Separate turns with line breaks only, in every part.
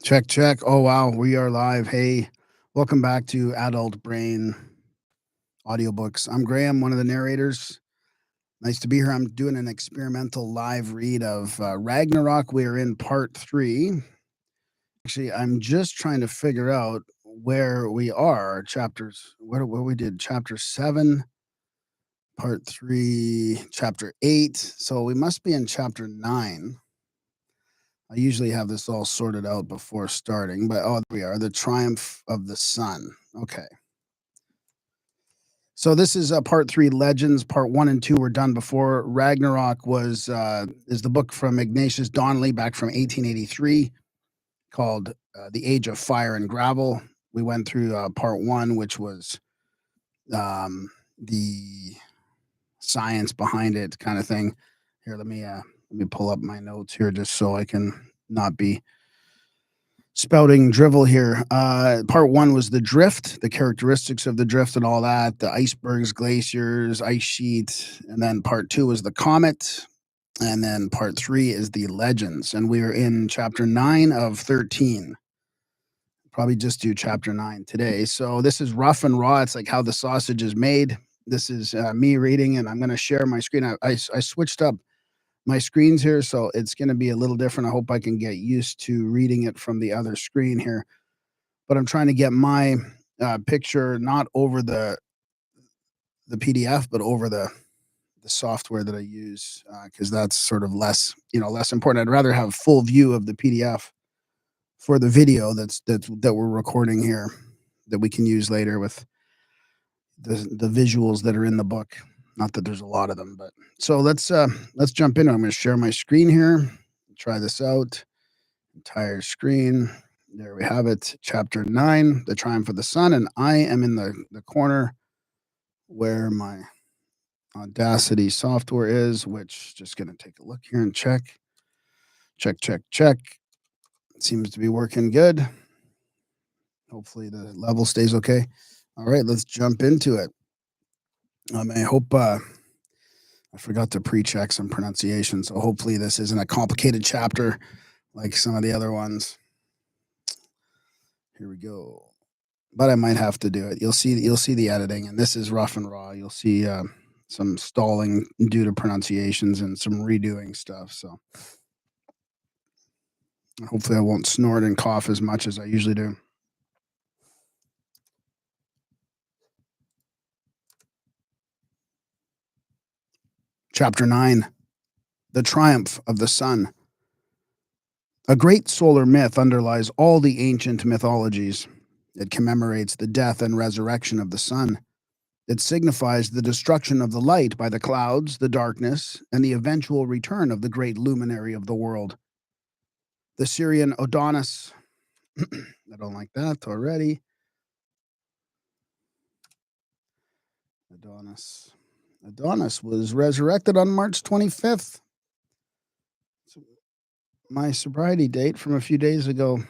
Check, check. Oh, wow. We are live. Hey, welcome back to Adult Brain Audiobooks. I'm Graham, one of the narrators. Nice to be here. I'm doing an experimental live read of Ragnarok. We are in part 3. Actually, I'm just trying to figure out where we are. Chapters, where we did chapter 7, part 3, chapter 8. So we must be in chapter 9. I usually have this all sorted out before starting, but there we are, the triumph of the sun. Okay. So this is part 3, Legends. Part 1 and 2 were done before. Ragnarok is the book from Ignatius Donnelly back from 1883 called The Age of Fire and Gravel. We went through part 1, which was the science behind it kind of thing. Here, let me pull up my notes here just so I can not be spouting drivel here. Part 1 was the drift, the characteristics of the drift and all that, the icebergs, glaciers, ice sheet. And then part 2 was the comet. And then part 3 is the legends. And we are in chapter 9 of 13. Probably just do chapter 9 today. So this is rough and raw. It's like how the sausage is made. This is me reading, and I'm going to share my screen. I switched up my screens here, so it's going to be a little different. I hope I can get used to reading it from the other screen here. But I'm trying to get my picture not over the PDF, but over the software that I use, because that's sort of less important. I'd rather have full view of the PDF for the video that we're recording here, that we can use later with the visuals that are in the book. Not that there's a lot of them, but so let's jump in. I'm going to share my screen here. Try this out. Entire screen. There we have it. Chapter 9, The Triumph of the Sun. And I am in the corner where my Audacity software is, which just going to take a look here and check. Check. It seems to be working good. Hopefully the level stays okay. All right, let's jump into it. I hope I forgot to pre-check some pronunciation, so hopefully this isn't a complicated chapter like some of the other ones. Here we go. But I might have to do it. You'll see the editing, and this is rough and raw. You'll see some stalling due to pronunciations and some redoing stuff. So hopefully I won't snort and cough as much as I usually do. Chapter 9, The Triumph of the Sun. A great solar myth underlies all the ancient mythologies. It commemorates the death and resurrection of the sun. It signifies the destruction of the light by the clouds, the darkness, and the eventual return of the great luminary of the world. The Syrian Adonis, I don't like that already. Adonis was resurrected on March 25th. My sobriety date from a few days ago.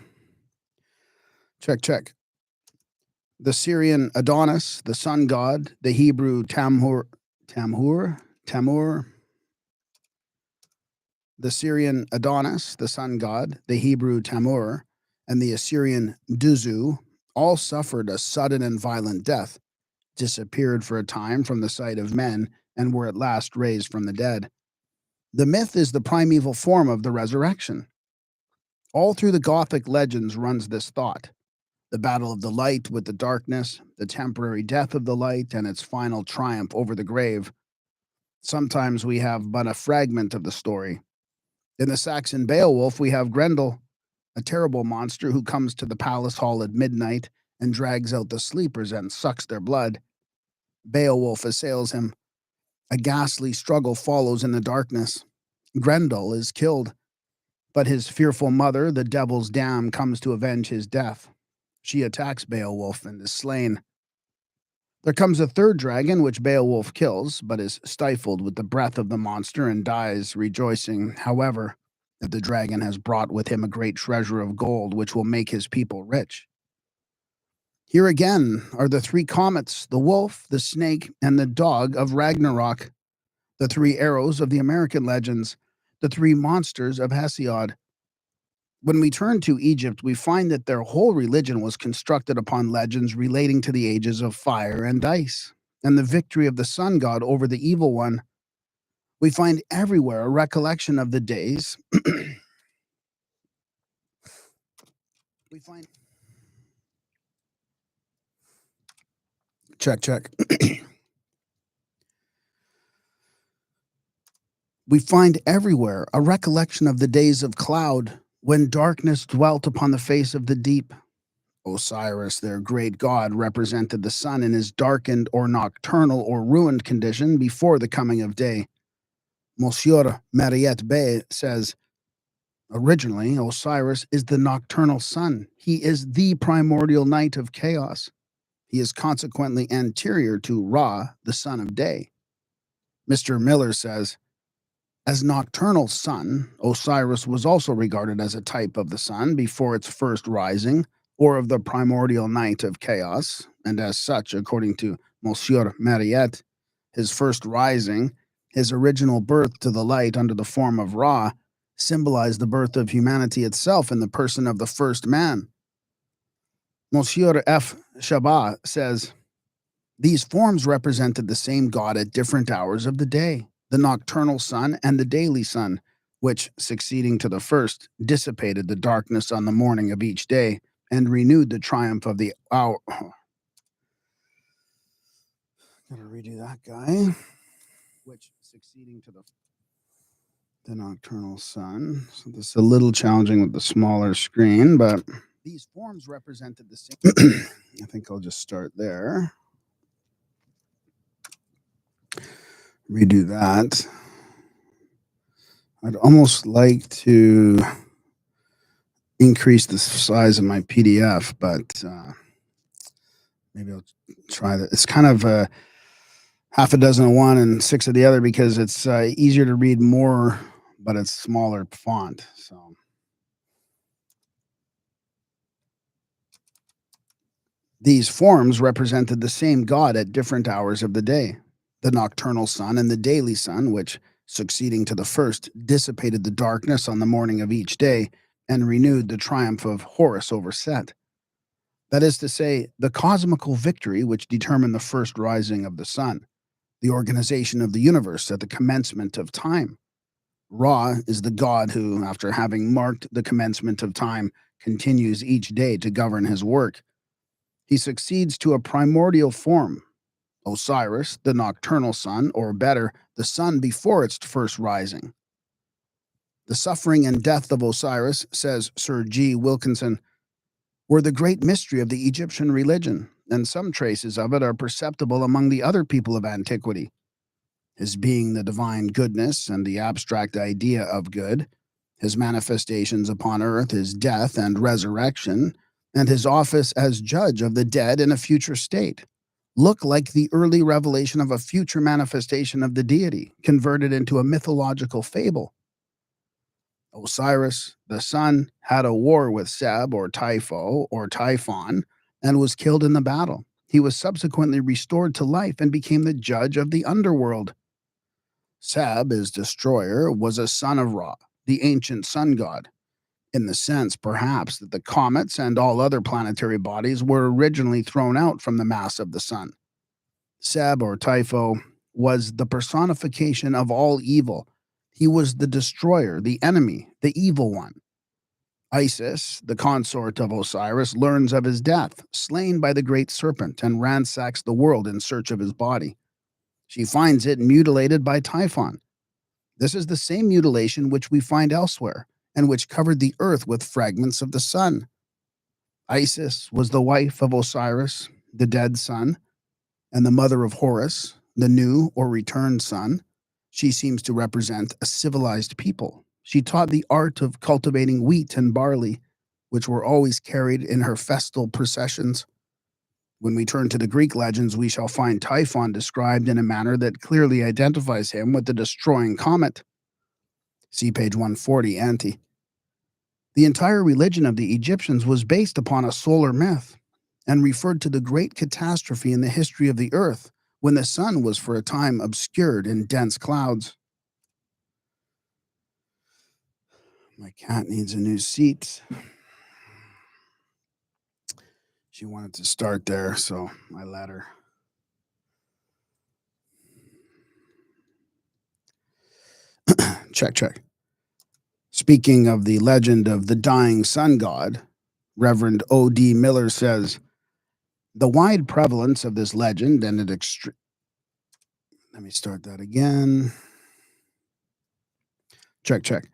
Check. The Syrian Adonis, the sun god, the Hebrew Tamur. The Syrian Adonis, the sun god, the Hebrew Tamur, and the Assyrian Duzu all suffered a sudden and violent death, disappeared for a time from the sight of men, and were at last raised from the dead. The myth is the primeval form of the resurrection. All through the Gothic legends runs this thought: the battle of the light with the darkness, the temporary death of the light, and its final triumph over the grave. Sometimes we have but a fragment of the story. In the Saxon Beowulf, we have Grendel, a terrible monster who comes to the palace hall at midnight and drags out the sleepers and sucks their blood. Beowulf assails him. A ghastly struggle follows in the darkness. Grendel is killed, but his fearful mother, the devil's dam, comes to avenge his death. She attacks Beowulf and is slain. There comes a third dragon, which Beowulf kills, but is stifled with the breath of the monster and dies, rejoicing, however, that the dragon has brought with him a great treasure of gold, which will make his people rich. Here again are the 3 comets, the wolf, the snake, and the dog of Ragnarok, the 3 arrows of the American legends, the 3 monsters of Hesiod. When we turn to Egypt, we find that their whole religion was constructed upon legends relating to the ages of fire and ice, and the victory of the sun god over the evil one. We find everywhere a recollection of the days. we find check. We find everywhere a recollection of the days of cloud, when darkness dwelt upon the face of the deep. Osiris, their great god, represented the sun in his darkened or nocturnal or ruined condition before the coming of day. Monsieur Mariette Bey says, originally, Osiris is the nocturnal sun. He is the primordial night of chaos. He is consequently anterior to Ra, the son of day. Mr. Miller says, as nocturnal sun, Osiris was also regarded as a type of the sun before its first rising, or of the primordial night of chaos, and as such, according to Monsieur Mariette, his first rising, his original birth to the light under the form of Ra, symbolized the birth of humanity itself in the person of the first man. Monsieur F. Chabat says, these forms represented the same god at different hours of the day, the nocturnal sun and the daily sun, which, succeeding to the first, dissipated the darkness on the morning of each day and renewed the triumph of the hour. Gotta redo that guy. Which, succeeding to the nocturnal sun. So this is a little challenging with the smaller screen, but these forms represented the same. I think I'll just start there. Redo that. I'd almost like to increase the size of my PDF, but maybe I'll try that. It's kind of half a dozen of one and six of the other because it's easier to read more, but it's smaller font. So these forms represented the same god at different hours of the day, the nocturnal sun and the daily sun, which, succeeding to the first, dissipated the darkness on the morning of each day and renewed the triumph of Horus over Set. That is to say, the cosmical victory which determined the first rising of the sun, the organization of the universe at the commencement of time. Ra is the god who, after having marked the commencement of time, continues each day to govern his work. He succeeds to a primordial form, Osiris, the nocturnal sun, or better, the sun before its first rising. The suffering and death of Osiris, says Sir G. Wilkinson, were the great mystery of the Egyptian religion, and some traces of it are perceptible among the other people of antiquity. His being the divine goodness and the abstract idea of good, his manifestations upon earth, his death and resurrection, and his office as judge of the dead in a future state, look like the early revelation of a future manifestation of the deity, converted into a mythological fable. Osiris, the sun, had a war with Seb or Typho or Typhon and was killed in the battle. He was subsequently restored to life and became the judge of the underworld. Seb, his destroyer, was a son of Ra, the ancient sun god, in the sense, perhaps, that the comets and all other planetary bodies were originally thrown out from the mass of the sun. Seb, or Typho, was the personification of all evil. He was the destroyer, the enemy, the evil one. Isis, the consort of Osiris, learns of his death, slain by the great serpent, and ransacks the world in search of his body. She finds it mutilated by Typhon. This is the same mutilation which we find elsewhere, and which covered the earth with fragments of the sun. Isis was the wife of Osiris, the dead sun, and the mother of Horus, the new or returned sun. She seems to represent a civilized people. She taught the art of cultivating wheat and barley, which were always carried in her festal processions. When we turn to the Greek legends, we shall find Typhon described in a manner that clearly identifies him with the destroying comet. See page 140, ante. The entire religion of the Egyptians was based upon a solar myth and referred to the great catastrophe in the history of the earth when the sun was for a time obscured in dense clouds. My cat needs a new seat. She wanted to start there, so I let her. Check. Speaking of the legend of the dying sun god, Reverend O.D. Miller says, the wide prevalence of this legend and its extreme... Let me start that again. Check.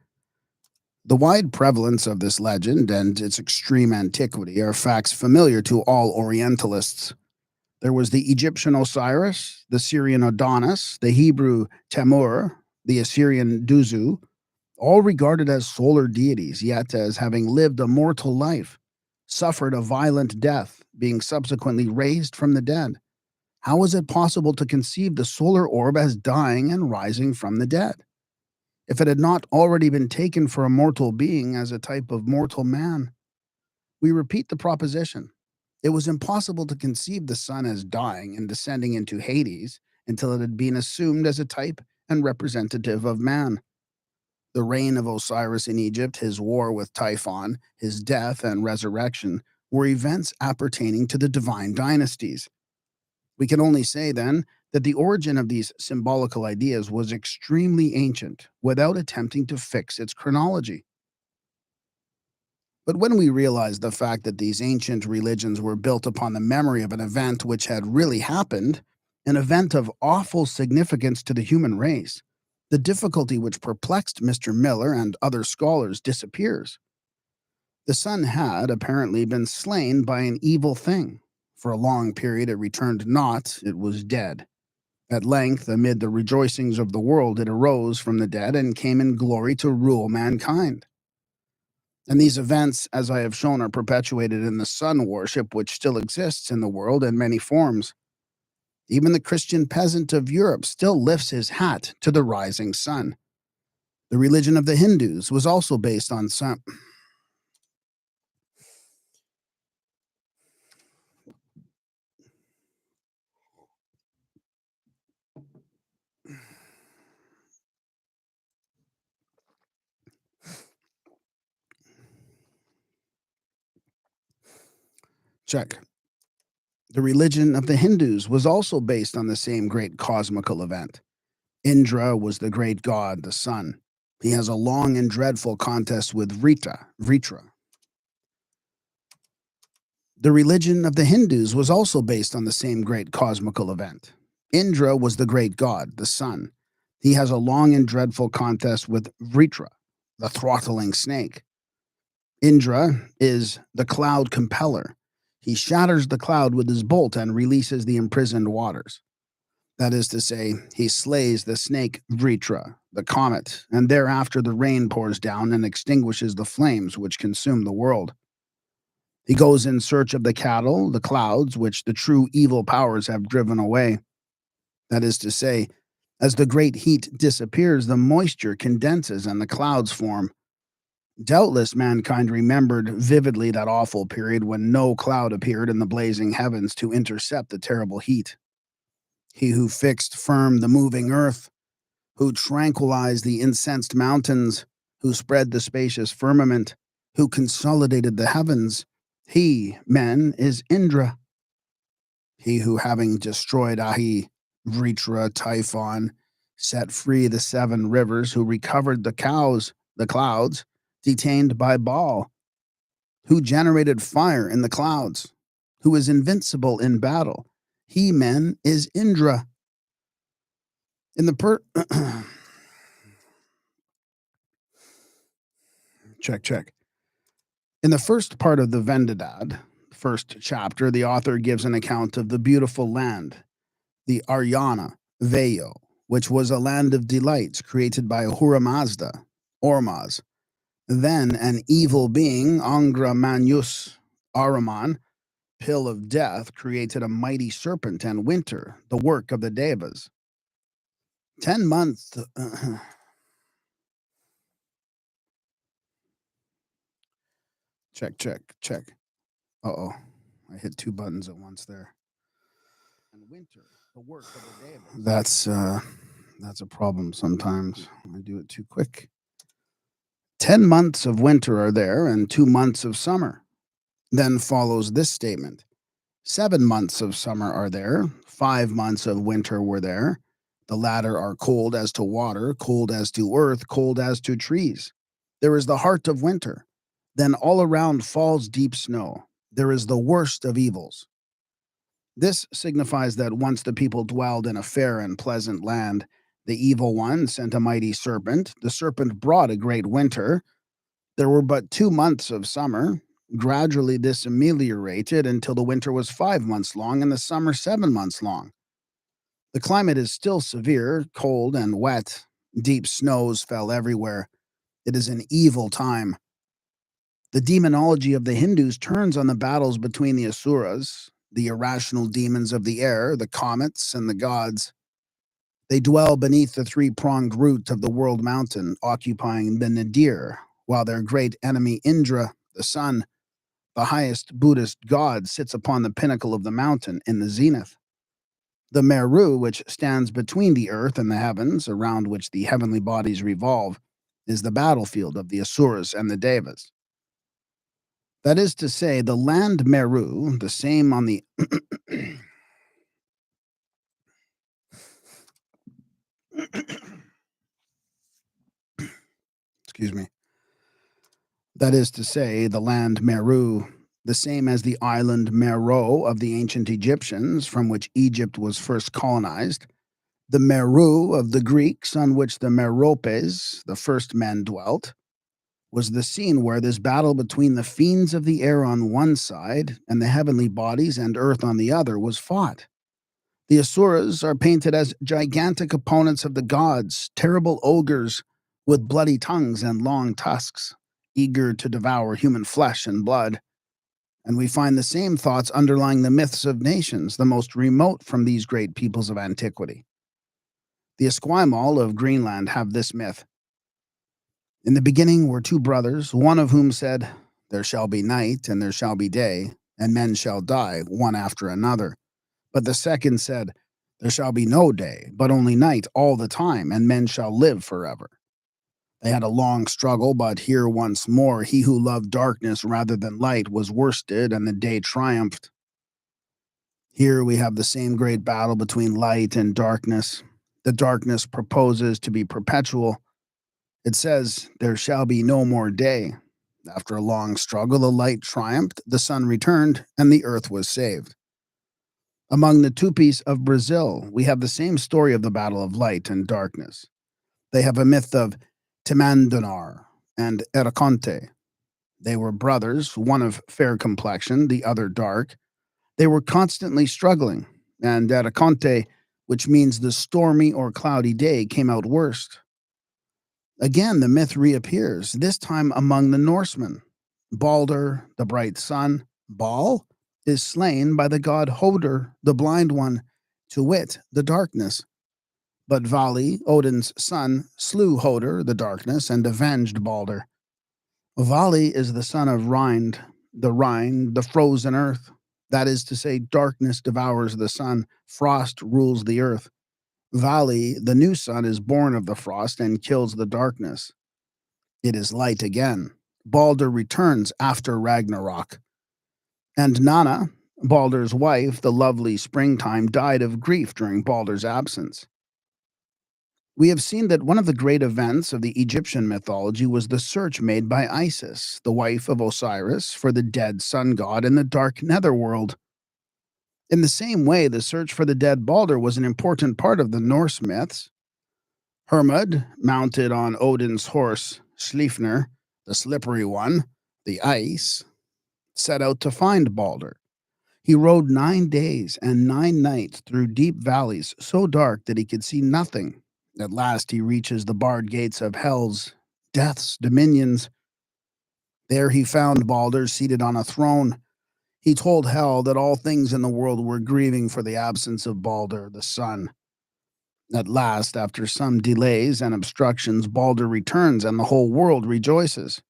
The wide prevalence of this legend and its extreme antiquity are facts familiar to all Orientalists. There was the Egyptian Osiris, the Syrian Adonis, the Hebrew Temur, the Assyrian Duzu, all regarded as solar deities, yet as having lived a mortal life, suffered a violent death, being subsequently raised from the dead. How is it possible to conceive the solar orb as dying and rising from the dead, if it had not already been taken for a mortal being as a type of mortal man? We repeat the proposition. It was impossible to conceive the sun as dying and descending into Hades until it had been assumed as a type and representative of man. The reign of Osiris in Egypt, his war with Typhon, his death and resurrection were events appertaining to the divine dynasties. We can only say, then, that the origin of these symbolical ideas was extremely ancient, without attempting to fix its chronology. But when we realize the fact that these ancient religions were built upon the memory of an event which had really happened, an event of awful significance to the human race, the difficulty which perplexed Mr. Miller and other scholars disappears. The sun had apparently been slain by an evil thing. For a long period it returned not, it was dead. At length, amid the rejoicings of the world, it arose from the dead and came in glory to rule mankind. And these events, as I have shown, are perpetuated in the sun worship which still exists in the world in many forms. Even the Christian peasant of Europe still lifts his hat to the rising sun. The religion of the Hindus was also based on sun. Check. The religion of the Hindus was also based on the same great cosmical event. Indra was the great god, the sun. He has a long and dreadful contest with Vritra. The religion of the Hindus was also based on the same great cosmical event. Indra was the great god, the sun. He has a long and dreadful contest with Vritra, the throttling snake. Indra is the cloud compeller. He shatters the cloud with his bolt and releases the imprisoned waters. That is to say, he slays the snake Vritra, the comet, and thereafter the rain pours down and extinguishes the flames which consume the world. He goes in search of the cattle, the clouds, which the true evil powers have driven away. That is to say, as the great heat disappears, the moisture condenses and the clouds form. Doubtless mankind remembered vividly that awful period when no cloud appeared in the blazing heavens to intercept the terrible heat. He who fixed firm the moving earth, who tranquilized the incensed mountains, who spread the spacious firmament, who consolidated the heavens, he, men, is Indra. He who, having destroyed Ahi, Vritra, Typhon, set free the 7 rivers, who recovered the clouds, detained by Baal, who generated fire in the clouds, who is invincible in battle. He, men, is Indra. In the check. In the first part of the Vendidad, first chapter, the author gives an account of the beautiful land, the Aryana Vayo, which was a land of delights created by Ahura Mazda, Ormaz. Then an evil being, Angra Mainyus Ahriman, pill of death, created a mighty serpent and winter, the work of the Devas. 10 months... Check. Uh-oh. I hit 2 buttons at once there. And winter, the work of the Devas. That's a problem sometimes. I do it too quick. 10 months of winter are there and 2 months of summer. Then follows this statement: 7 months of summer are there, 5 months of winter were there. The latter are cold as to water, cold as to earth, cold as to trees. There is the heart of winter. Then all around falls deep snow. There is the worst of evils. This signifies that once the people dwelled in a fair and pleasant land, the evil one sent a mighty serpent. The serpent brought a great winter. There were but 2 months of summer. Gradually, this ameliorated until the winter was 5 months long and the summer 7 months long. The climate is still severe, cold, and wet. Deep snows fell everywhere. It is an evil time. The demonology of the Hindus turns on the battles between the Asuras, the irrational demons of the air, the comets, and the gods. They dwell beneath the three-pronged root of the world mountain, occupying the nadir, while their great enemy Indra, the sun, the highest Buddhist god, sits upon the pinnacle of the mountain in the zenith. The Meru, which stands between the earth and the heavens, around which the heavenly bodies revolve, is the battlefield of the Asuras and the Devas. That is to say, the land Meru, the same on the excuse me. That is to say, the land Meru, the same as the island Meroe of the ancient Egyptians, from which Egypt was first colonized, the Meru of the Greeks, on which the Meropes, the first men, dwelt, was the scene where this battle between the fiends of the air on one side and the heavenly bodies and earth on the other was fought. The Asuras are painted as gigantic opponents of the gods, terrible ogres with bloody tongues and long tusks, eager to devour human flesh and blood. And we find the same thoughts underlying the myths of nations, the most remote from these great peoples of antiquity. The Esquimalt of Greenland have this myth. In the beginning were two brothers, one of whom said, "There shall be night and there shall be day, and men shall die one after another." But the second said, "There shall be no day, but only night all the time, and men shall live forever." They had a long struggle, but here once more he who loved darkness rather than light was worsted, and the day triumphed. Here we have the same great battle between light and darkness. The darkness proposes to be perpetual. It says, "There shall be no more day." After a long struggle, the light triumphed, the sun returned, and the earth was saved. Among the Tupis of Brazil, we have the same story of the battle of light and darkness. They have a myth of Timandanar and Eraconte. They were brothers, one of fair complexion, the other dark. They were constantly struggling, and Eraconte, which means the stormy or cloudy day, came out worst. Again, the myth reappears, this time among the Norsemen. Balder, the bright sun, Baal, is slain by the god Hoder, the blind one, to wit, the darkness. But Vali, Odin's son, slew Hoder, the darkness, and avenged Balder. Vali is the son of Rind, the frozen earth. That is to say, darkness devours the sun, frost rules the earth. Vali, the new sun, is born of the frost and kills the darkness. It is light again. Balder returns after Ragnarok. And Nanna, Balder's wife, the lovely springtime, died of grief during Balder's absence. We have seen that one of the great events of the Egyptian mythology was the search made by Isis, the wife of Osiris, for the dead sun god in the dark netherworld. In the same way, the search for the dead Balder was an important part of the Norse myths. Hermod, mounted on Odin's horse, Sleipnir, the slippery one, the ice, set out to find Balder. He rode 9 days and 9 nights through deep valleys so dark that he could see nothing. At last he reaches the barred gates of Hell's, Death's dominions. There he found Balder seated on a throne. He told Hell that all things in the world were grieving for the absence of Balder, the sun. At last, after some delays and obstructions, Balder returns and the whole world rejoices.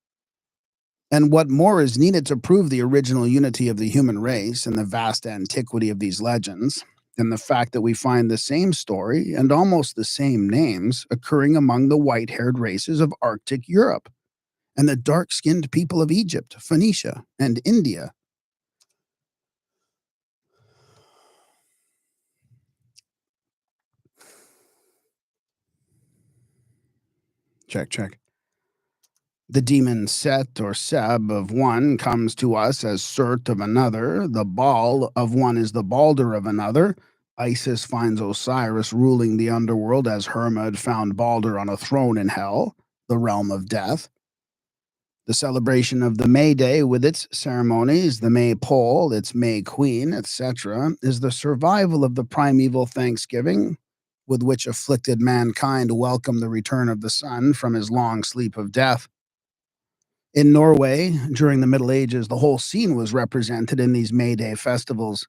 And what more is needed to prove the original unity of the human race and the vast antiquity of these legends than the fact that we find the same story and almost the same names occurring among the white-haired races of Arctic Europe, and the dark-skinned people of Egypt, Phoenicia, and India. Check. The demon Set or Seb of one comes to us as Surt of another. The Baal of one is the Balder of another. Isis finds Osiris ruling the underworld as Hermod found Balder on a throne in hell, the realm of death. The celebration of the May Day with its ceremonies, the May Pole, its May Queen, etc., is the survival of the primeval Thanksgiving, with which afflicted mankind welcome the return of the sun from his long sleep of death. In Norway, during the Middle Ages, the whole scene was represented in these May Day festivals.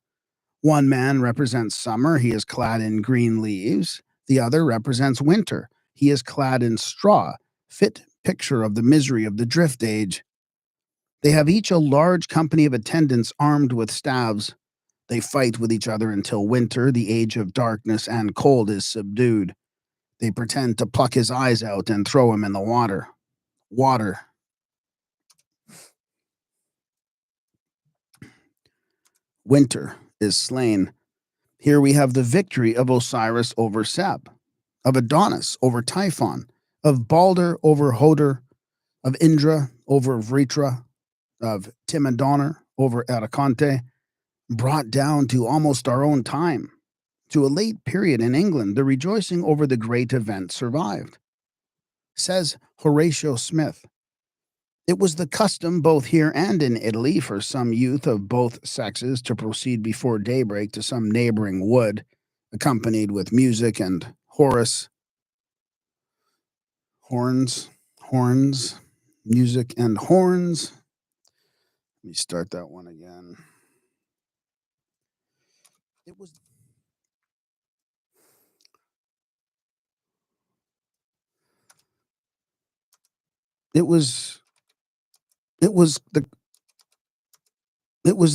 One man represents summer, he is clad in green leaves. The other represents winter, he is clad in straw, fit picture of the misery of the drift age. They have each a large company of attendants armed with staves. They fight with each other until winter, the age of darkness and cold, is subdued. They pretend to pluck his eyes out and throw him in the water. Winter is slain. Here we have the victory of Osiris over Seb, of Adonis over Typhon, of Balder over Hoder, of Indra over Vritra, of Timandonner over Araconte, brought down to almost our own time. To a late period in England, the rejoicing over the great event survived. Says Horatio Smith, "It was the custom both here and in Italy for some youth of both sexes to proceed before daybreak to some neighboring wood, accompanied with music and horns, music and horns." Let me start that one again. It was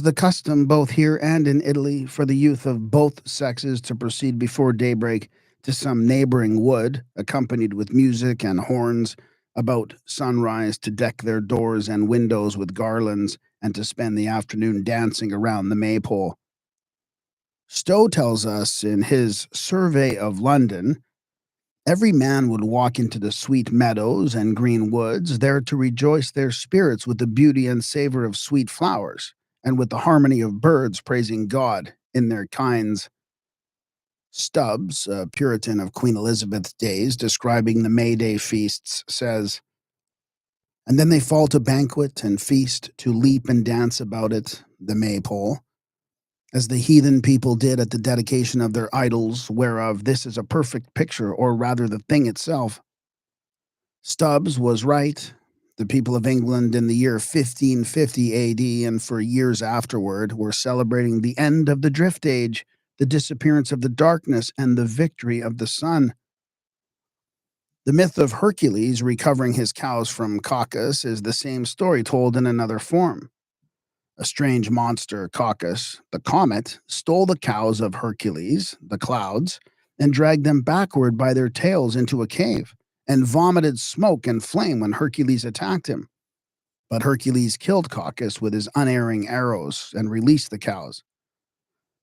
the custom both here and in Italy for the youth of both sexes to proceed before daybreak to some neighboring wood, accompanied with music and horns, about sunrise to deck their doors and windows with garlands, and to spend the afternoon dancing around the maypole. Stowe tells us in his Survey of London, every man would walk into the sweet meadows and green woods, there to rejoice their spirits with the beauty and savor of sweet flowers, and with the harmony of birds praising God in their kinds. Stubbs, a Puritan of Queen Elizabeth's days, describing the May Day feasts, says, "And then they fall to banquet and feast, to leap and dance about it, the maypole, as the heathen people did at the dedication of their idols, whereof this is a perfect picture, or rather the thing itself." Stubbs was right. The people of England in the year 1550 AD and for years afterward were celebrating the end of the drift age, the disappearance of the darkness, and the victory of the sun. The myth of Hercules recovering his cows from Caucasus is the same story told in another form. A strange monster, Caucasus, the comet, stole the cows of Hercules, the clouds, and dragged them backward by their tails into a cave, and vomited smoke and flame when Hercules attacked him. But Hercules killed Caucasus with his unerring arrows and released the cows.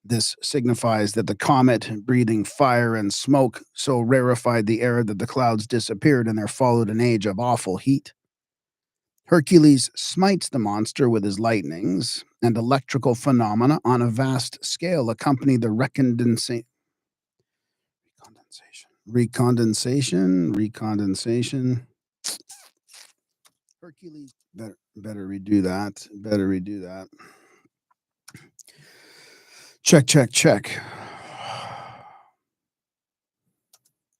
This signifies that the comet, breathing fire and smoke, so rarefied the air that the clouds disappeared, and there followed an age of awful heat. Hercules smites the monster with his lightnings, and electrical phenomena on a vast scale accompany the recondensation. Hercules, better redo that. Check.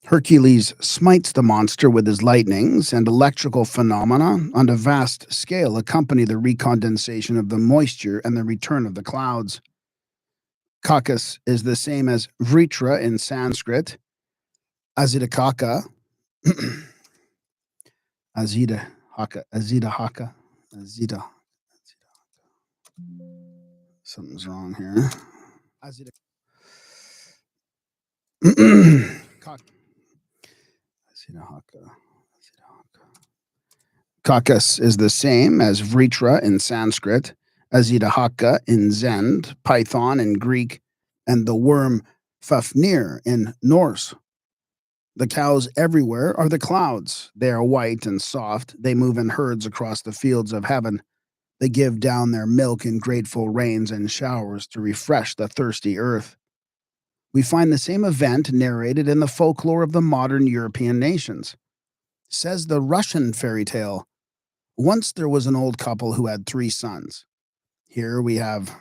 Hercules smites the monster with his lightnings, and electrical phenomena on a vast scale accompany the recondensation of the moisture and the return of the clouds. Caucasus is the same as Vritra in Sanskrit, Azidahaka, Azidahaka. Something's wrong here. Kakas is the same as Vritra in Sanskrit, Azidahaka in Zend, Python in Greek, and the worm Fafnir in Norse. The cows everywhere are the clouds. They are white and soft. They move in herds across the fields of heaven. They give down their milk in grateful rains and showers to refresh the thirsty earth. We find the same event narrated in the folklore of the modern European nations. Says the Russian fairy tale, once there was an old couple who had 3 sons. Here we have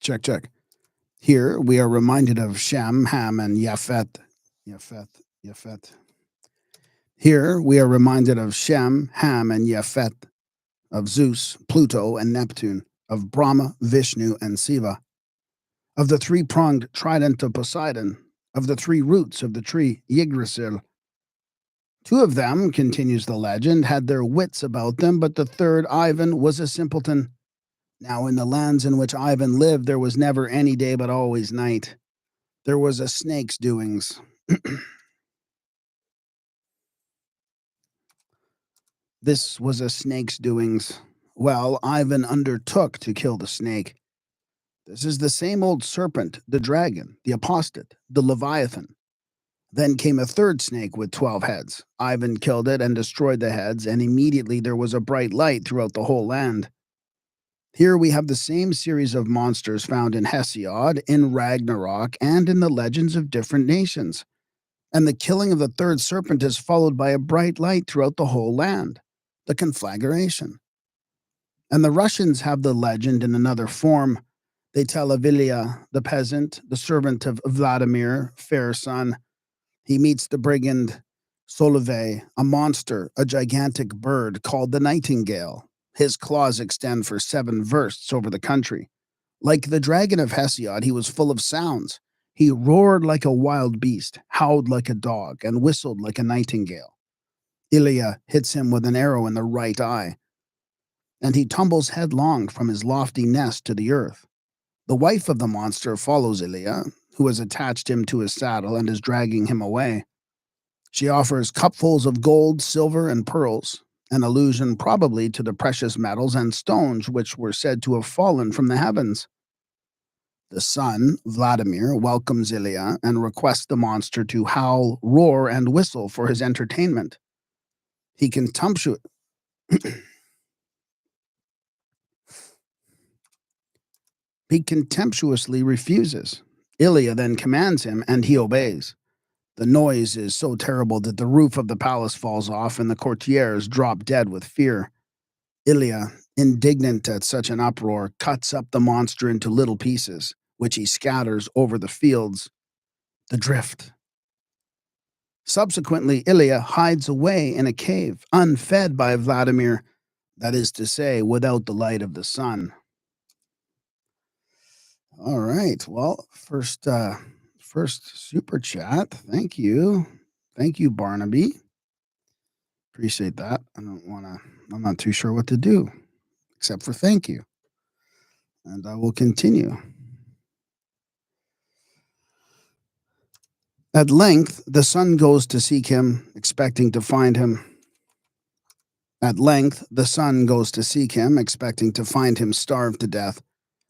check. Here we are reminded of Shem, Ham, and Japhet. Here we are reminded of Shem, Ham, and Japhet, of Zeus, Pluto, and Neptune, of Brahma, Vishnu, and Siva, of the 3-pronged trident of Poseidon, of the 3 roots of the tree Yggdrasil. 2 of them, continues the legend, had their wits about them, but the third, Ivan, was a simpleton. Now in the lands in which Ivan lived, there was never any day but always night. There was a snake's doings. This was a snake's doings. Well, Ivan undertook to kill the snake. This is the same old serpent, the dragon, the apostate, the Leviathan. Then came a third snake with 12 heads. Ivan killed it and destroyed the heads, and immediately there was a bright light throughout the whole land. Here we have the same series of monsters found in Hesiod, in Ragnarok, and in the legends of different nations. And the killing of the third serpent is followed by a bright light throughout the whole land, the conflagration. And the Russians have the legend in another form. They tell of Ilya, the peasant, the servant of Vladimir, fair son. He meets the brigand Solovey, a monster, a gigantic bird called the nightingale. His claws extend for 7 versts over the country. Like the dragon of Hesiod, he was full of sounds. He roared like a wild beast, howled like a dog, and whistled like a nightingale. Ilya hits him with an arrow in the right eye, and he tumbles headlong from his lofty nest to the earth. The wife of the monster follows Ilya, who has attached him to his saddle and is dragging him away. She offers cupfuls of gold, silver, and pearls, an allusion probably to the precious metals and stones which were said to have fallen from the heavens. The son, Vladimir, welcomes Ilya and requests the monster to howl, roar, and whistle for his entertainment. He contemptuously refuses. Ilya then commands him, and he obeys. The noise is so terrible that the roof of the palace falls off, and the courtiers drop dead with fear. Ilya, indignant at such an uproar, cuts up the monster into little pieces, which he scatters over the fields, the drift. Subsequently, Ilya hides away in a cave, unfed by Vladimir, that is to say, without the light of the sun. All right. Well, first super chat. Thank you, Barnaby. Appreciate that. I'm not too sure what to do except for thank you, and I will continue. At length, the son goes to seek him, expecting to find him. At length, the son goes to seek him, expecting to find him starved to death.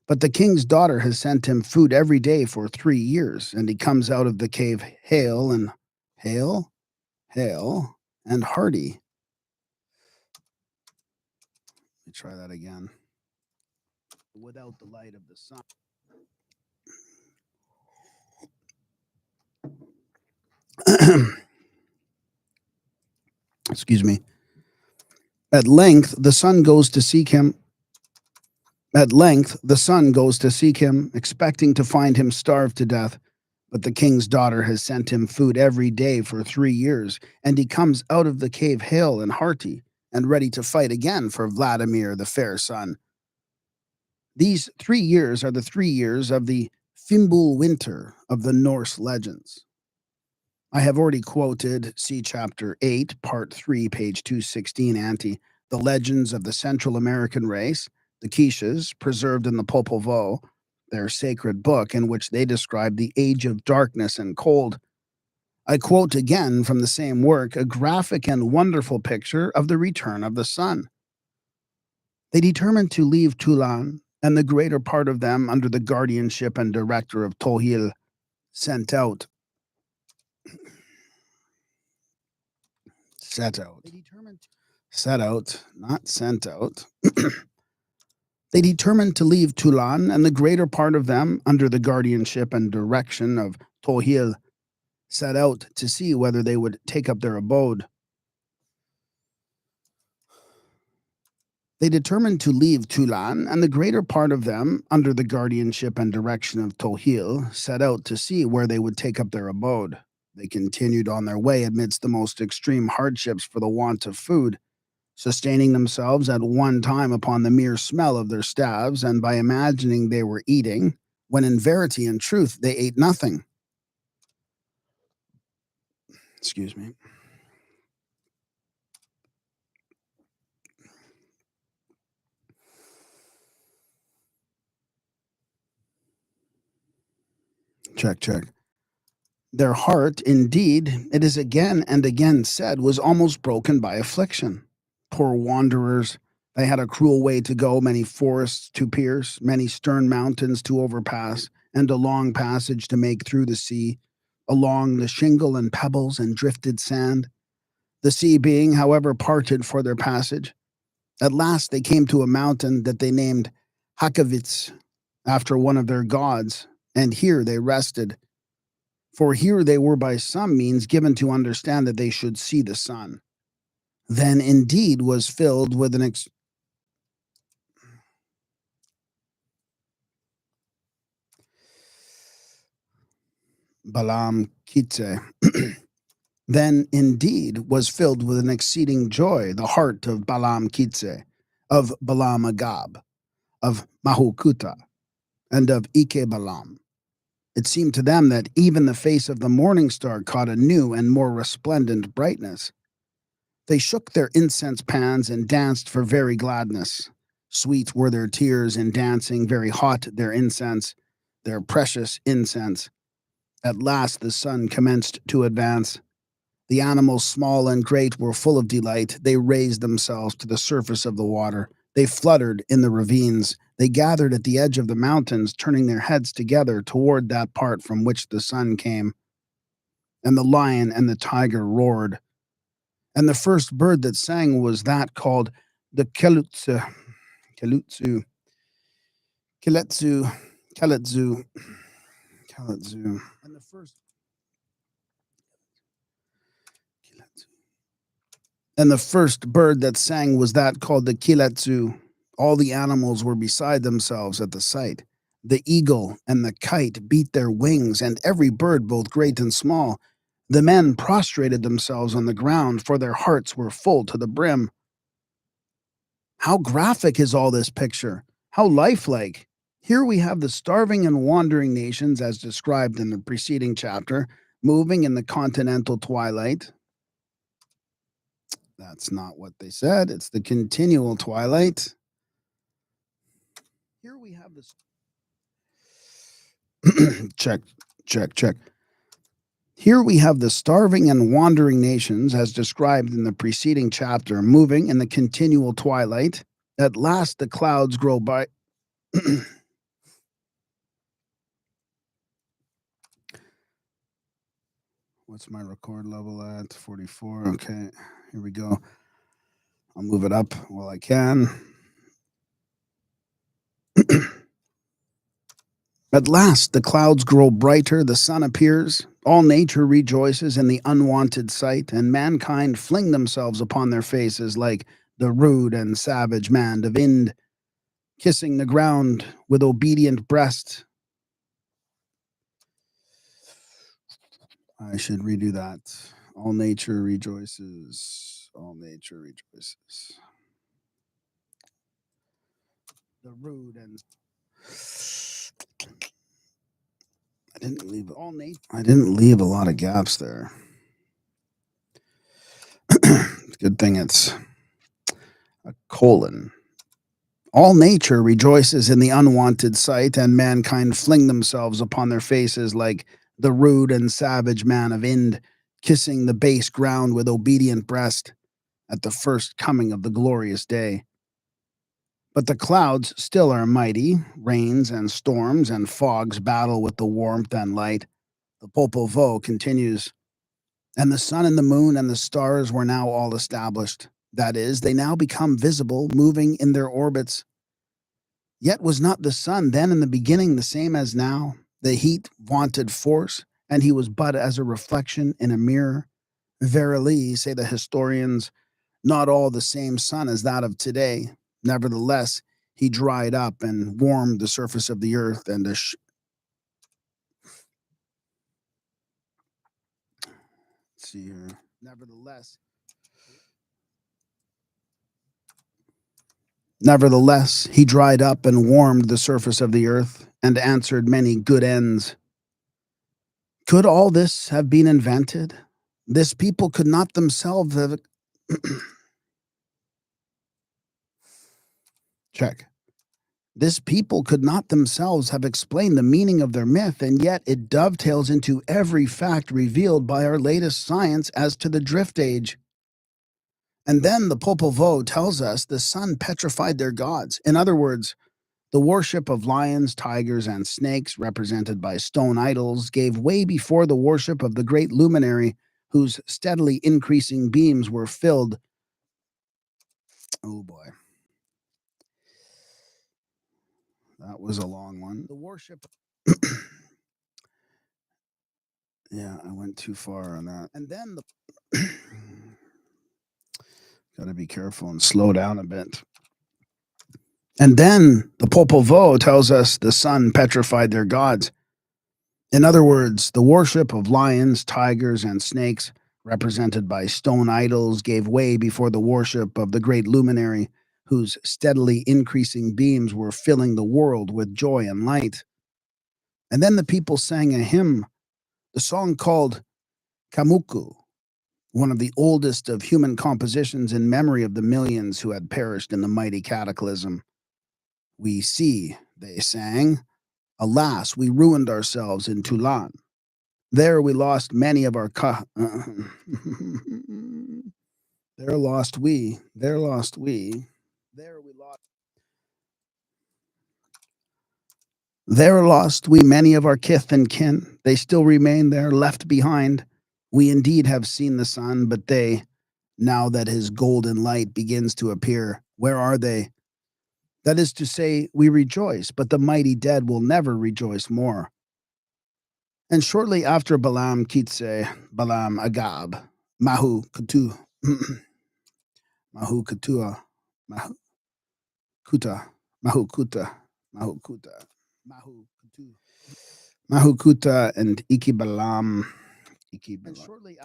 But the king's daughter has sent him food every day for 3 years, and he comes out of the cave hale and hearty. Let me try that again. Without the light of the sun. Excuse me. At length, the son goes to seek him. At length, the son goes to seek him, expecting to find him starved to death. But the king's daughter has sent him food every day for 3 years, and he comes out of the cave hale and hearty, and ready to fight again for Vladimir, the fair son. These 3 years are the 3 years of the Fimbul winter of the Norse legends. I have already quoted, see Chapter 8, Part 3, page 216, The Legends of the Central American Race, the quiches, preserved in the Popol Vuh, their sacred book in which they describe the age of darkness and cold. I quote again from the same work, a graphic and wonderful picture of the return of the sun. They determined to leave Tulan, and the greater part of them, under the guardianship and director of Tohil, set out. Not sent out. They determined to leave Tulan, and the greater part of them, under the guardianship and direction of Tohil, set out to see whether they would take up their abode. They determined to leave Tulan, and the greater part of them, under the guardianship and direction of Tohil, set out to see where they would take up their abode. They continued on their way amidst the most extreme hardships for the want of food, sustaining themselves at one time upon the mere smell of their staves, and by imagining they were eating, when in verity and truth they ate nothing. Excuse me. Check. Their heart, indeed, it is again and again said, was almost broken by affliction. Poor wanderers, they had a cruel way to go, many forests to pierce, many stern mountains to overpass, and a long passage to make through the sea, along the shingle and pebbles and drifted sand, the sea being, however, parted for their passage. At last they came to a mountain that they named Hakavits, after one of their gods, and here they rested. For here they were by some means given to understand that they should see the sun. Then indeed was filled with an Balam Kitse. Then indeed was filled with an exceeding joy the heart of Balam Kitse, of Balam Agab, of Mahukuta, and of Ike Balam. It seemed to them that even the face of the morning star caught a new and more resplendent brightness. They shook their incense pans and danced for very gladness. Sweet were their tears in dancing, very hot their incense, their precious incense. At last the sun commenced to advance. The animals, small and great, were full of delight. They raised themselves to the surface of the water. They fluttered in the ravines. They gathered at the edge of the mountains, turning their heads together toward that part from which the sun came. And the lion and the tiger roared. And the first bird that sang was that called the Keletsu. And the first bird that sang was that called the Kiletsu. All the animals were beside themselves at the sight. The eagle and the kite beat their wings, and every bird, both great and small. The men prostrated themselves on the ground, for their hearts were full to the brim. How graphic is all this picture! How lifelike! Here we have the starving and wandering nations, as described in the preceding chapter, moving in the continental twilight. That's not what they said. It's the continual twilight. Here we have this. Check. Here we have the starving and wandering nations, as described in the preceding chapter, moving in the continual twilight. At last the clouds grow by. What's my record level at? 44. Okay, here we go. I'll move it up while I can. At last the clouds grow brighter, the sun appears, all nature rejoices in the unwanted sight, and mankind fling themselves upon their faces like the rude and savage man of Ind, kissing the ground with obedient breast. I should redo that. All nature rejoices. All nature rejoices. The rude and I didn't leave a lot of gaps there. Good thing it's a colon. All nature rejoices in the unwanted sight, and mankind fling themselves upon their faces like the rude and savage man of Ind, kissing the base ground with obedient breast at the first coming of the glorious day. But the clouds still are mighty, rains and storms and fogs battle with the warmth and light. The Popol Vuh continues, and the sun and the moon and the stars were now all established. That is, they now become visible, moving in their orbits. Yet was not the sun then in the beginning the same as now? The heat vaunted force, and he was but as a reflection in a mirror. Verily, say the historians, not all the same sun as that of today. Nevertheless, he dried up and warmed the surface of the earth, and let's see here. Nevertheless, he dried up and warmed the surface of the earth, and answered many good ends. Could all this have been invented? This people could not themselves have. Check. This people could not themselves have explained the meaning of their myth, and yet it dovetails into every fact revealed by our latest science as to the drift age. And then the Popol Vuh tells us the sun petrified their gods. In other words, the worship of lions, tigers, and snakes, represented by stone idols, gave way before the worship of the great luminary, whose steadily increasing beams were filled. Oh boy. That was a long one. The worship. Yeah, I went too far on that. And then the. Got to be careful and slow down a bit. And then the Popol Vuh tells us the sun petrified their gods. In other words, the worship of lions, tigers, and snakes, represented by stone idols, gave way before the worship of the great luminary, whose steadily increasing beams were filling the world with joy and light. And then the people sang a hymn, the song called Kamuku, one of the oldest of human compositions in memory of the millions who had perished in the mighty cataclysm. We see, they sang, alas, we ruined ourselves in Tulan. There we lost many of our there lost we. There lost we. There we lost. There lost we many of our kith and kin. They still remain there, left behind. We indeed have seen the sun, but they, now that his golden light begins to appear, where are they? That is to say, we rejoice, but the mighty dead will never rejoice more. And shortly after Balaam Kitse, Balaam Agab, Mahu Kutu, Mahu Kutua, Mahu Kuta, Mahu Kuta, Mahu Kuta, Mahu Kutu, Mahu Kuta, and Iki Balaam. And shortly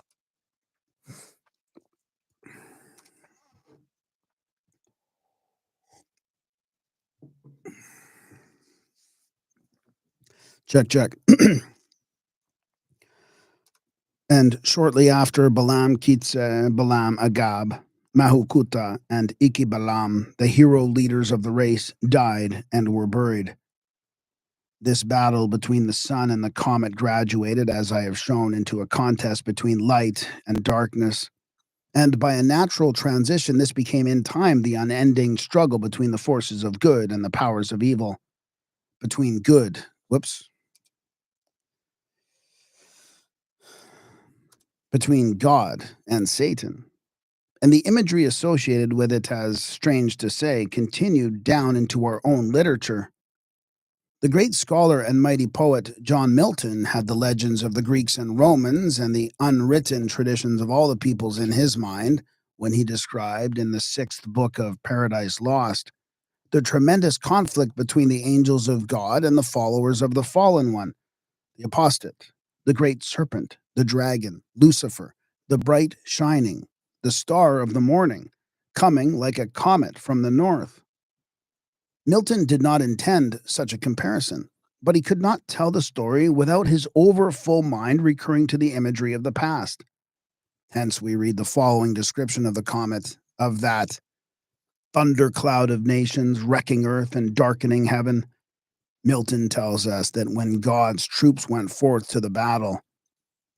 check. And shortly after Balaam Kitse, Balaam Agab, Mahukuta, and Iki Balaam, the hero leaders of the race, died and were buried. This battle between the sun and the comet graduated, as I have shown, into a contest between light and darkness. And by a natural transition, this became in time the unending struggle between the forces of good and the powers of evil. Between good, between God and Satan. And the imagery associated with it, as strange to say, continued down into our own literature. The great scholar and mighty poet John Milton had the legends of the Greeks and Romans and the unwritten traditions of all the peoples in his mind when he described in the 6th book of Paradise Lost the tremendous conflict between the angels of God and the followers of the fallen one, the apostate, the great serpent, the dragon, Lucifer, the bright shining, the star of the morning, coming like a comet from the north. Milton did not intend such a comparison, but he could not tell the story without his overfull mind recurring to the imagery of the past. Hence, we read the following description of the comet, of that thundercloud of nations, wrecking earth and darkening heaven. Milton tells us that when God's troops went forth to the battle,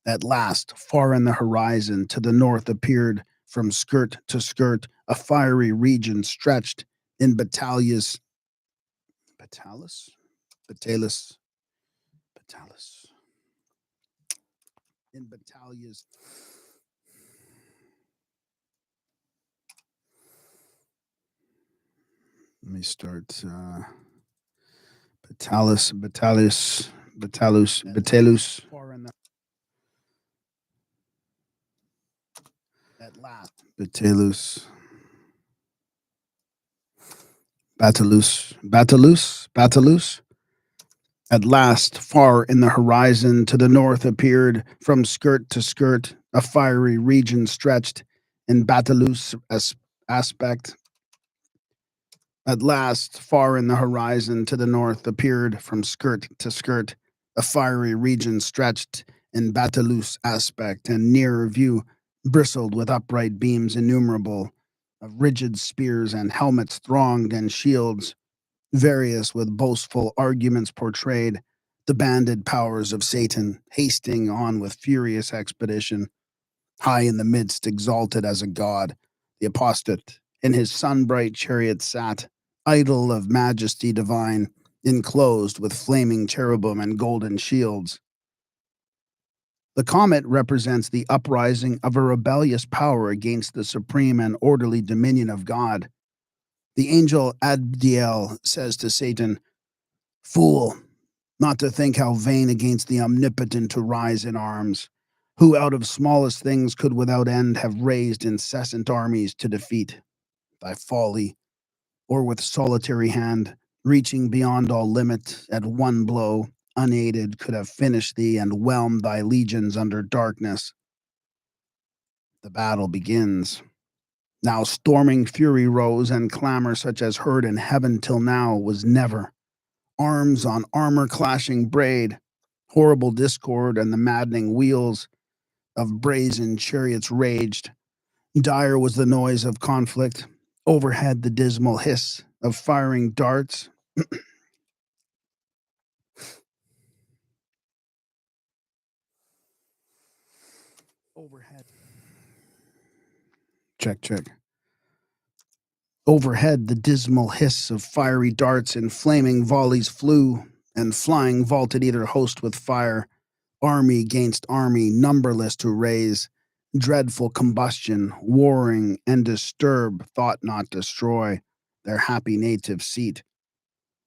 at last, far in the horizon, to the north appeared, from skirt to skirt, a fiery region stretched in battalions. Battalis? Battalis. Battalis. In battalions. Let me start. Batalus. At last. Batalus. At last, far in the horizon, to the north appeared, from skirt to skirt, a fiery region stretched in Batalus aspect. At last, far in the horizon, to the north appeared, from skirt to skirt, a fiery region stretched in Batalus aspect, and nearer view bristled with upright beams innumerable, of rigid spears and helmets thronged and shields, various with boastful arguments portrayed, the banded powers of Satan, hasting on with furious expedition. High in the midst, exalted as a god, the apostate in his sun-bright chariot sat, idol of majesty divine, enclosed with flaming cherubim and golden shields. The comet represents the uprising of a rebellious power against the supreme and orderly dominion of God. The angel Abdiel says to Satan, "Fool, not to think how vain against the omnipotent to rise in arms, who out of smallest things could without end have raised incessant armies to defeat thy folly, or with solitary hand, reaching beyond all limit, at one blow, unaided, could have finished thee and whelmed thy legions under darkness." The battle begins. Now storming fury rose, and clamor such as heard in heaven till now was never. Arms on armor clashing braid, horrible discord, and the maddening wheels of brazen chariots raged. Dire was the noise of conflict. Overhead the dismal hiss of firing darts. Overhead. Check. Overhead the dismal hiss of fiery darts and flaming volleys flew, and flying vaulted either host with fire, army gainst army, numberless to raise. Dreadful combustion, warring and disturb, thought not destroy their happy native seat.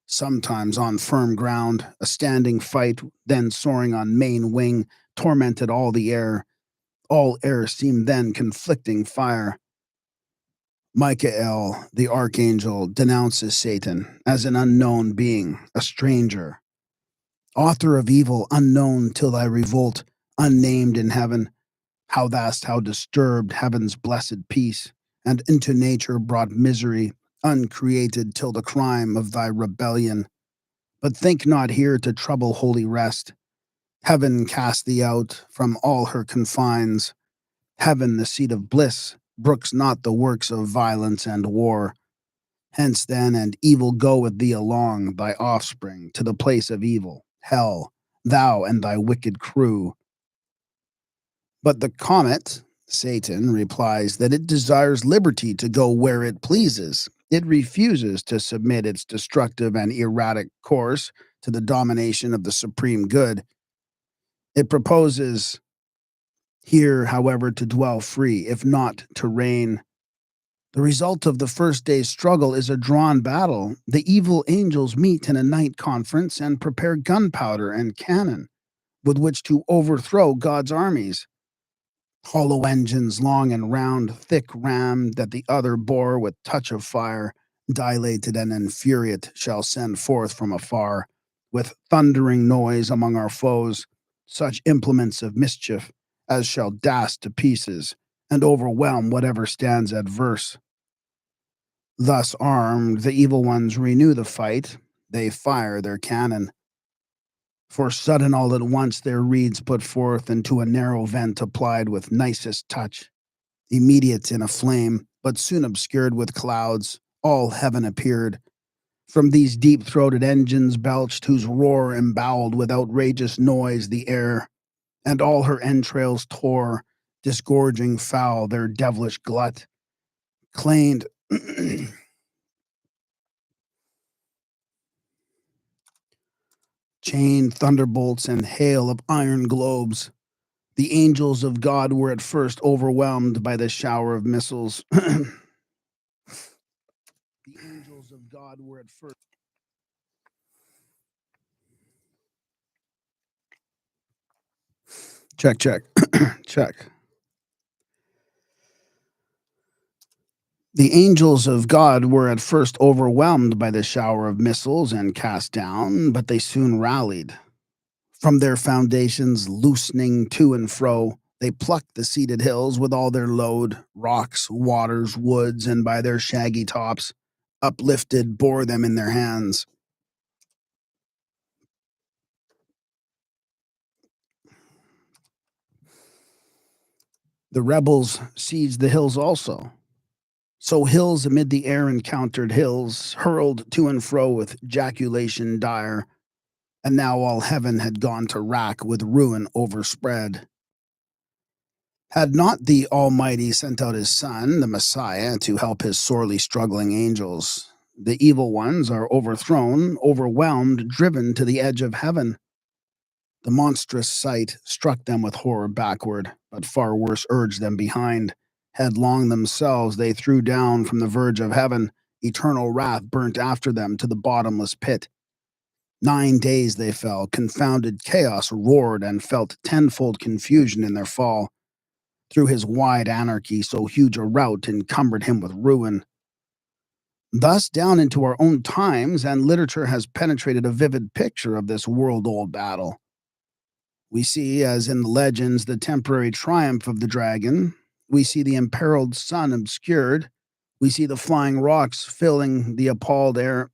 Sometimes on firm ground, a standing fight, then soaring on main wing, tormented all the air. All air seemed then conflicting fire. Michael, the archangel, denounces Satan as an unknown being, a stranger. Author of evil, unknown till thy revolt, unnamed in heaven. How disturbed heaven's blessed peace, and into nature brought misery, uncreated till the crime of thy rebellion. But think not here to trouble holy rest. Heaven cast thee out from all her confines. Heaven, the seat of bliss, brooks not the works of violence and war. Hence then, and evil go with thee along, thy offspring, to the place of evil, hell, thou and thy wicked crew. But the comet, Satan, replies that it desires liberty to go where it pleases. It refuses to submit its destructive and erratic course to the domination of the supreme good. It proposes here, however, to dwell free, if not to reign. The result of the first day's struggle is a drawn battle. The evil angels meet in a night conference and prepare gunpowder and cannon with which to overthrow God's armies. Hollow engines, long and round, thick rammed, that the other bore with touch of fire, dilated and infuriate, shall send forth from afar, with thundering noise among our foes, such implements of mischief as shall dash to pieces and overwhelm whatever stands adverse. Thus armed, the evil ones renew the fight. They fire their cannon. For sudden all at once their reeds put forth into a narrow vent applied with nicest touch, immediate in a flame, but soon obscured with clouds, all heaven appeared. From these deep-throated engines belched, whose roar emboweled with outrageous noise the air, and all her entrails tore, disgorging foul their devilish glut, claimed chain thunderbolts and hail of iron globes. The angels of God were at first overwhelmed by the shower of missiles. The angels of God were at first. Check, check, check. The angels of God were at first overwhelmed by the shower of missiles and cast down, but they soon rallied. From their foundations, loosening to and fro, they plucked the seated hills with all their load, rocks, waters, woods, and by their shaggy tops, uplifted, bore them in their hands. The rebels seized the hills also. So hills amid the air encountered hills, hurled to and fro with jaculation dire, and now all heaven had gone to rack with ruin overspread. Had not the Almighty sent out his Son, the Messiah, to help his sorely struggling angels, the evil ones are overthrown, overwhelmed, driven to the edge of heaven. The monstrous sight struck them with horror backward, but far worse urged them behind. Headlong themselves they threw down from the verge of heaven. Eternal wrath burnt after them to the bottomless pit. 9 days they fell. Confounded chaos roared and felt tenfold confusion in their fall. Through his wide anarchy, so huge a rout encumbered him with ruin. Thus, down into our own times, and literature has penetrated a vivid picture of this world-old battle. We see, as in the legends, the temporary triumph of the dragon. We see the imperiled sun obscured. We see the flying rocks filling the appalled air.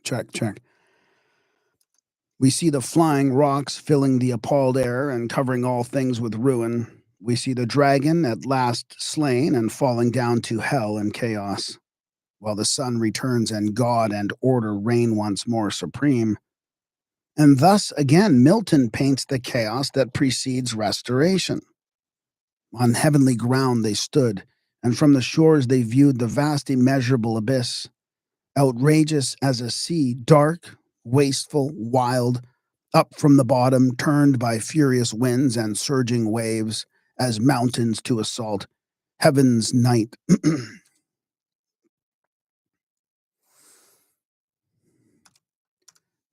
Check, check. We see the flying rocks filling the appalled air and covering all things with ruin. We see the dragon at last slain and falling down to hell and chaos, while the sun returns and God and order reign once more supreme. And thus again Milton paints the chaos that precedes restoration. On heavenly ground they stood, and from the shores they viewed the vast immeasurable abyss, outrageous as a sea, dark, wasteful, wild, up from the bottom, turned by furious winds and surging waves, as mountains to assault, heaven's night.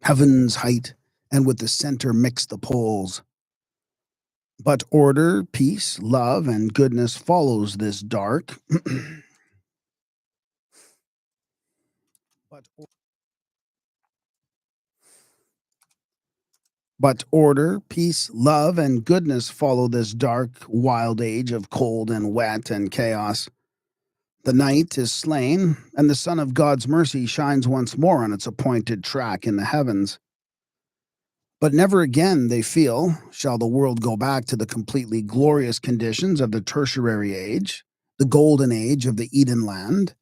Heaven's height, and with the center mix the poles. But order, peace, love, and goodness follows this dark. But order, peace, love, and goodness follow this dark, wild age of cold and wet and chaos. The night is slain, and the sun of God's mercy shines once more on its appointed track in the heavens. But never again, they feel, shall the world go back to the completely glorious conditions of the tertiary age, the golden age of the Eden land.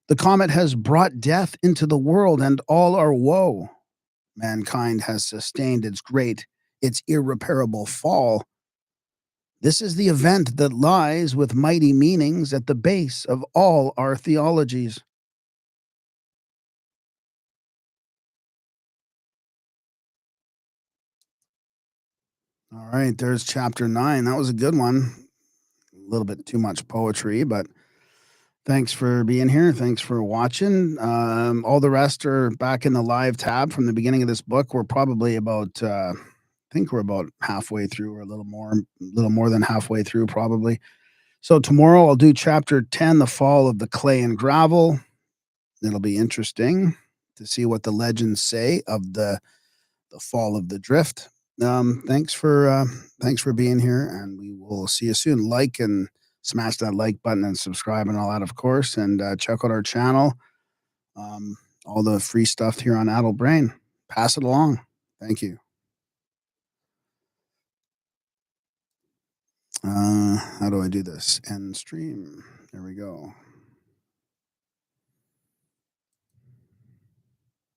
The comet has brought death into the world and all our woe. Mankind has sustained its great, its irreparable fall. This is the event that lies with mighty meanings at the base of all our theologies. All right, there's chapter 9. That was a good one. A little bit too much poetry, but thanks for being here. Thanks for watching. All the rest are back in the live tab from the beginning of this book. We're probably about, I think we're about halfway through, or a little more than halfway through, probably. So tomorrow I'll do chapter 10, the fall of the clay and gravel. It'll be interesting to see what the legends say of the fall of the drift. Thanks for being here, and we will see you soon. Like and smash that like button and subscribe and all that, of course, and check out our channel. All the free stuff here on Adult Brain. pass it along. Thank you. How do I do this? End stream. There we go.